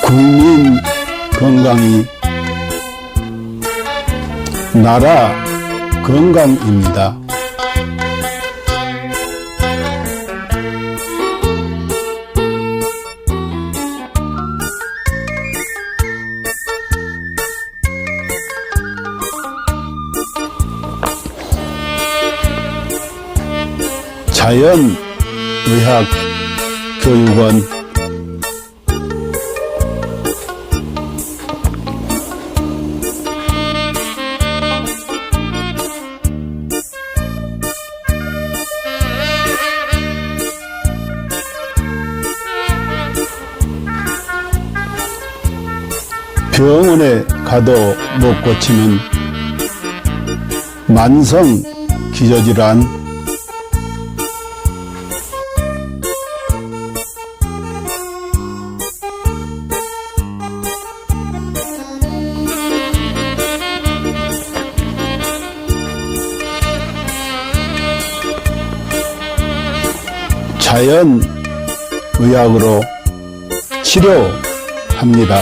국민 건강이 나라 건강입니다. 자연의학교육원 병원에 가도 못 고치는 만성 기저질환, 자연의학으로 치료합니다.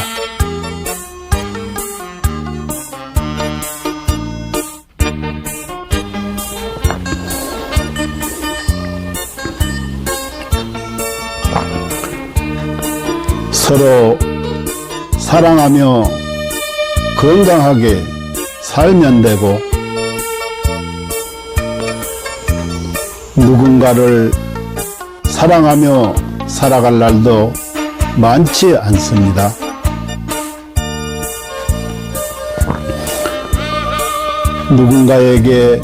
서로 사랑하며 건강하게 살면 되고, 누군가를 사랑하며 살아갈 날도 많지 않습니다. 누군가에게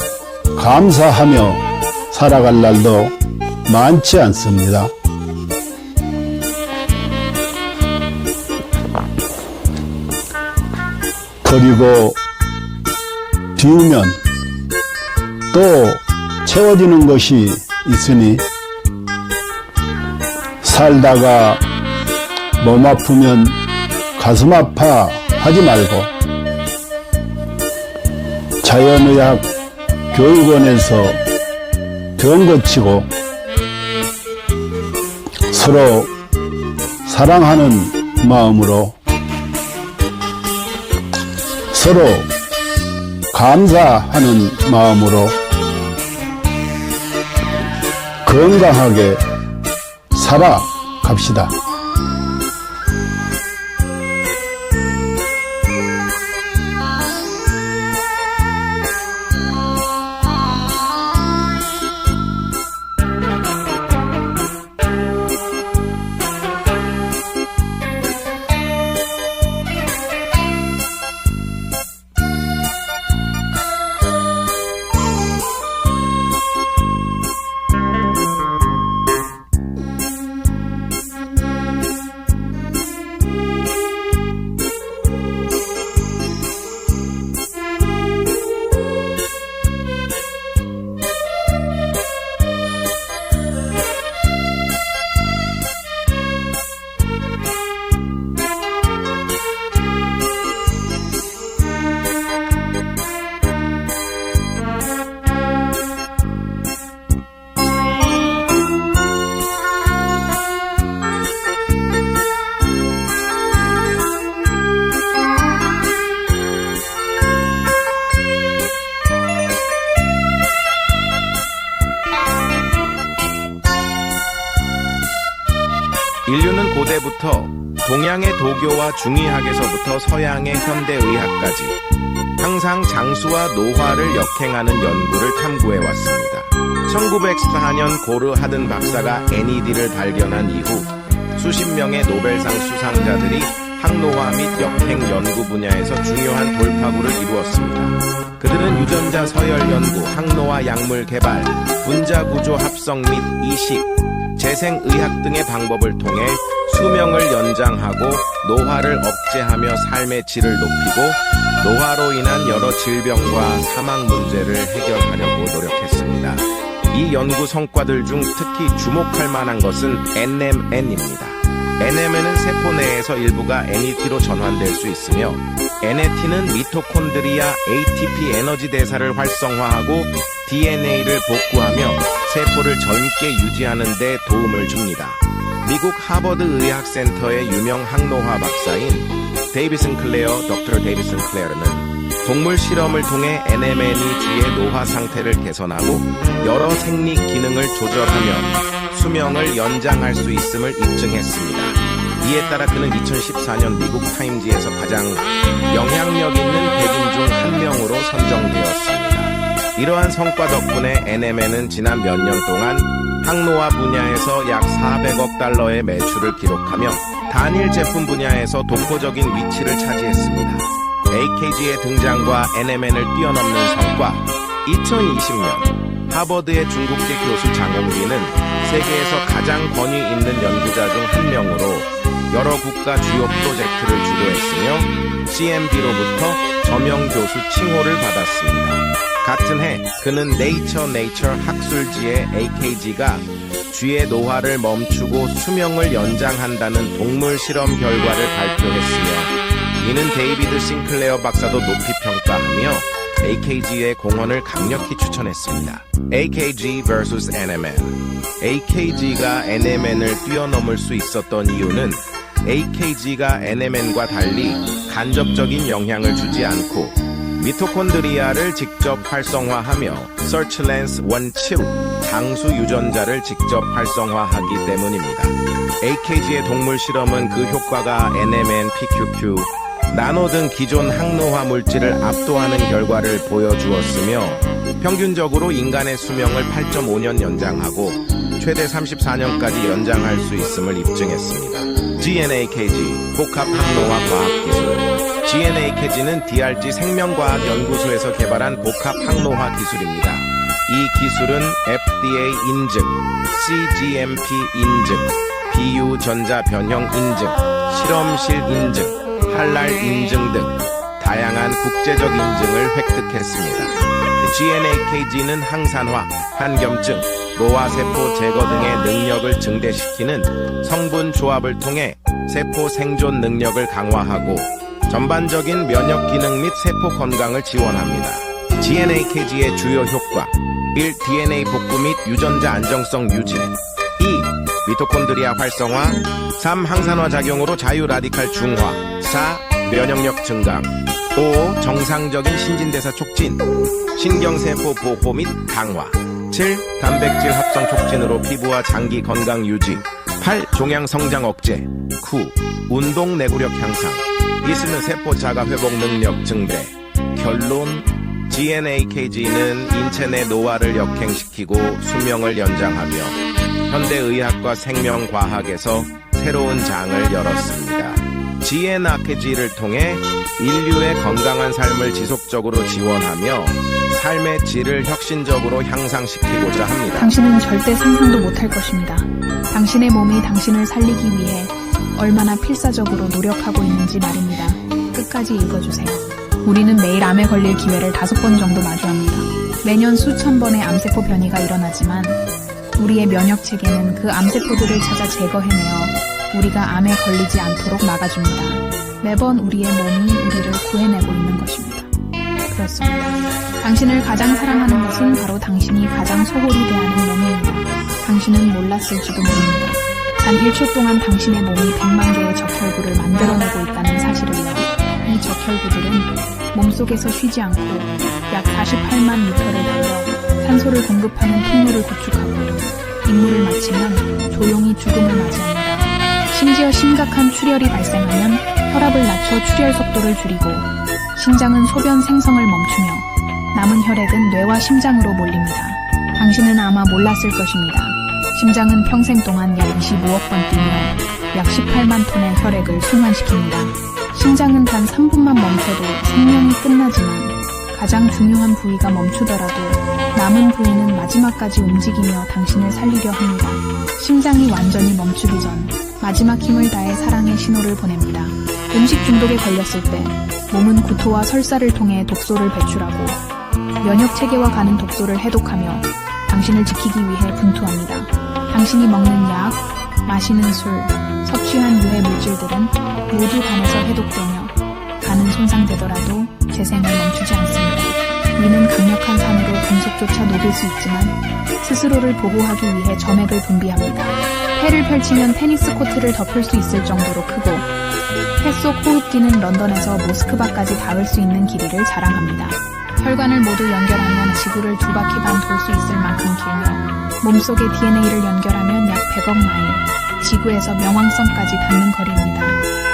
감사하며 살아갈 날도 많지 않습니다. 그리고 비우면 또 채워지는 것이 있으니, 살다가 몸 아프면 가슴 아파 하지 말고 자연의학 교육원에서 병 고치고 서로 사랑하는 마음으로, 서로 감사하는 마음으로 건강하게 살아갑시다. 인류는 고대부터 동양의 도교와 중의학에서부터 서양의 현대의학까지 항상 장수와 노화를 역행하는 연구를 탐구해왔습니다. 1914년 고르 하든 박사가 NED를 발견한 이후 수십 명의 노벨상 수상자들이 항노화 및 역행 연구 분야에서 중요한 돌파구를 이루었습니다. 그들은 유전자 서열 연구, 항노화 약물 개발, 분자 구조 합성 및 이식, 재생의학 등의 방법을 통해 수명을 연장하고 노화를 억제하며 삶의 질을 높이고 노화로 인한 여러 질병과 사망 문제를 해결하려고 노력했습니다. 이 연구 성과들 중 특히 주목할 만한 것은 NMN입니다. NMN은 세포 내에서 일부가 NET로 전환될 수 있으며, NET는 미토콘드리아 ATP 에너지 대사를 활성화하고 DNA를 복구하며 세포를 젊게 유지하는 데 도움을 줍니다. 미국 하버드 의학센터의 유명 항노화 박사인 데이비슨 클레어, 덕터 데이비슨 클레어는 동물 실험을 통해 NMN이 쥐의 노화 상태를 개선하고 여러 생리 기능을 조절하며 수명을 연장할 수 있음을 입증했습니다. 이에 따라 그는 2014년 미국 타임지에서 가장 영향력 있는 100인 중 한 명으로 선정되었습니다. 이러한 성과 덕분에 NMN은 지난 몇 년 동안 항노화 분야에서 약 400억 달러의 매출을 기록하며 단일 제품 분야에서 독보적인 위치를 차지했습니다. AKG의 등장과 NMN을 뛰어넘는 성과. 2020년 하버드의 중국계 교수 장용빈은 세계에서 가장 권위 있는 연구자 중 한 명으로 여러 국가 주요 프로젝트를 주도했으며 CMB로부터 저명 교수 칭호를 받았습니다. 같은 해 그는 네이처 학술지에 AKG가 쥐의 노화를 멈추고 수명을 연장한다는 동물 실험 결과를 발표했으며 이는 데이비드 싱클레어 박사도 높이 평가하며 AKG의 공헌을 강력히 추천했습니다. AKG vs NMN. AKG가 NMN을 뛰어넘을 수 있었던 이유는 AKG가 NMN과 달리 간접적인 영향을 주지 않고 미토콘드리아를 직접 활성화하며 서치랜스 원칠 장수 유전자를 직접 활성화하기 때문입니다. AKG의 동물 실험은 그 효과가 NMN, PQQ, 나노 등 기존 항노화 물질을 압도하는 결과를 보여주었으며 평균적으로 인간의 수명을 8.5년 연장하고 최대 34년까지 연장할 수 있음을 입증했습니다. GNAKG, 복합 항노화 과학기술. GNAKG는 DRG 생명과학연구소에서 개발한 복합 항노화 기술입니다. 이 기술은 FDA 인증, CGMP 인증, 비유전자 변형 인증, 실험실 인증, 할랄 인증 등 다양한 국제적 인증을 획득했습니다. GNAKG는 항산화, 한겸증, 노화세포 제거 등의 능력을 증대시키는 성분 조합을 통해 세포 생존 능력을 강화하고 전반적인 면역 기능 및 세포 건강을 지원합니다. GNAKG의 주요 효과 1. DNA 복구 및 유전자 안정성 유지 2. 미토콘드리아 활성화 3. 항산화 작용으로 자유 라디칼 중화 4. 면역력 증강 5. 정상적인 신진대사 촉진 신경세포 보호 및 강화 7. 단백질 합성 촉진으로 피부와 장기 건강 유지 8. 종양 성장 억제 9. 운동 내구력 향상 이스는 세포 자가 회복 능력 증대 결론 GNAKG는 인체 내 노화를 역행시키고 수명을 연장하며 현대의학과 생명과학에서 새로운 장을 열었습니다. GNAKG를 통해 인류의 건강한 삶을 지속적으로 지원하며 삶의 질을 혁신적으로 향상시키고자 합니다. 당신은 절대 상상도 못할 것입니다. 당신의 몸이 당신을 살리기 위해 얼마나 필사적으로 노력하고 있는지 말입니다. 끝까지 읽어주세요. 우리는 매일 암에 걸릴 기회를 5번 정도 마주합니다. 매년 수천 번의 암세포 변이가 일어나지만 우리의 면역 체계는 그 암세포들을 찾아 제거해내어 우리가 암에 걸리지 않도록 막아줍니다. 매번 우리의 몸이 우리를 구해내고 있는 것입니다. 그렇습니다. 당신을 가장 사랑하는 것은 바로 당신이 가장 소홀히 대하는 몸입니다. 당신은 몰랐을지도 모릅니다. 단 1초 동안 당신의 몸이 100만 개의 적혈구를 만들어내고 있다는 사실을요. 이 적혈구들은 몸속에서 쉬지 않고 약 48만 미터를 달려 산소를 공급하는 통로를 구축하고 임무를 마치면 조용히 죽음을 맞이합니다. 심지어 심각한 출혈이 발생하면 혈압을 낮춰 출혈 속도를 줄이고 심장은 소변 생성을 멈추며 남은 혈액은 뇌와 심장으로 몰립니다. 당신은 아마 몰랐을 것입니다. 심장은 평생 동안 약 25억 번 뛰며 약 18만 톤의 혈액을 순환시킵니다. 심장은 단 3분만 멈춰도 생명이 끝나지만 가장 중요한 부위가 멈추더라도 남은 부위는 마지막까지 움직이며 당신을 살리려 합니다. 심장이 완전히 멈추기 전 마지막 힘을 다해 사랑의 신호를 보냅니다. 음식 중독에 걸렸을 때 몸은 구토와 설사를 통해 독소를 배출하고 면역 체계와 가는 독소를 해독하며 당신을 지키기 위해 분투합니다. 당신이 먹는 약, 마시는 술, 섭취한 유해 물질들은 모두 간에서 해독되며 간은 손상되더라도 재생을 멈추지 않습니다. 우리는 강력한 산으로 금속조차 녹일 수 있지만 스스로를 보호하기 위해 점액을 분비합니다. 폐를 펼치면 테니스 코트를 덮을 수 있을 정도로 크고 폐 속 호흡기는 런던에서 모스크바까지 닿을 수 있는 길이를 자랑합니다. 혈관을 모두 연결하면 지구를 2바퀴 반 돌 수 있을 만큼 길며 몸속의 DNA를 연결하면 약 100억 마일, 지구에서 명왕성까지 닿는 거리입니다.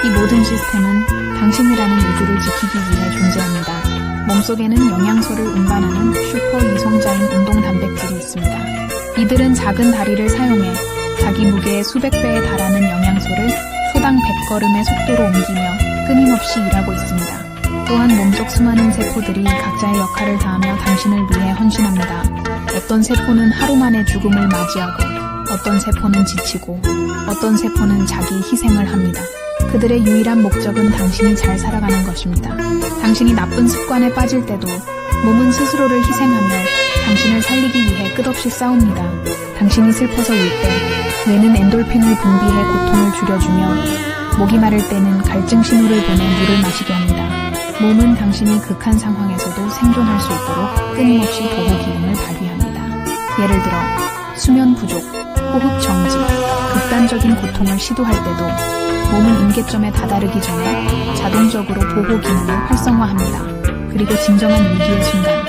이 모든 시스템은 당신이라는 우주를 지키기 위해 존재합니다. 몸속에는 영양소를 운반하는 슈퍼 이송자인 운동 단백질이 있습니다. 이들은 작은 다리를 사용해 자기 무게의 수백 배에 달하는 영양소를 소당 100걸음의 속도로 옮기며 끊임없이 일하고 있습니다. 또한 몸속 수많은 세포들이 각자의 역할을 다하며 당신을 위해 헌신합니다. 어떤 세포는 하루 만에 죽음을 맞이하고 어떤 세포는 지치고 어떤 세포는 자기 희생을 합니다. 그들의 유일한 목적은 당신이 잘 살아가는 것입니다. 당신이 나쁜 습관에 빠질 때도 몸은 스스로를 희생하며 당신을 살리기 위해 끝없이 싸웁니다. 당신이 슬퍼서 울 때 뇌는 엔돌핀을 분비해 고통을 줄여주며 목이 마를 때는 갈증 신호를 보내 물을 마시게 합니다. 몸은 당신이 극한 상황에서도 생존할 수 있도록 끊임없이 보호 기능을 발휘합니다. 예를 들어 수면 부족, 호흡 정지, 극단적인 고통을 시도할 때도 몸은 임계점에 다다르기 전에 자동적으로 보호 기능을 활성화합니다. 그리고 진정한 위기의 순간,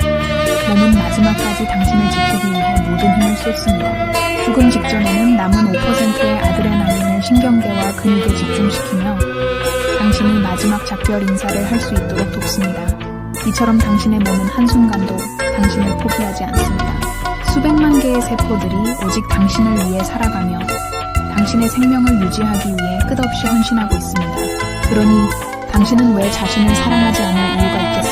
몸은 마지막까지 당신을 지키기 위해 모든 힘을 쏟습니다. 죽음 직전에는 남은 5%의 아드레날린을 신경계와 근육에 집중시키며 당신이 마지막 작별 인사를 할 수 있도록 돕습니다. 이처럼 당신의 몸은 한순간도 당신을 포기하지 않습니다. 수백만 개의 세포들이 오직 당신을 위해 살아가며 당신의 생명을 유지하기 위해 끝없이 헌신하고 있습니다. 그러니 당신은 왜 자신을 사랑하지 않을 이유가 있겠습니까?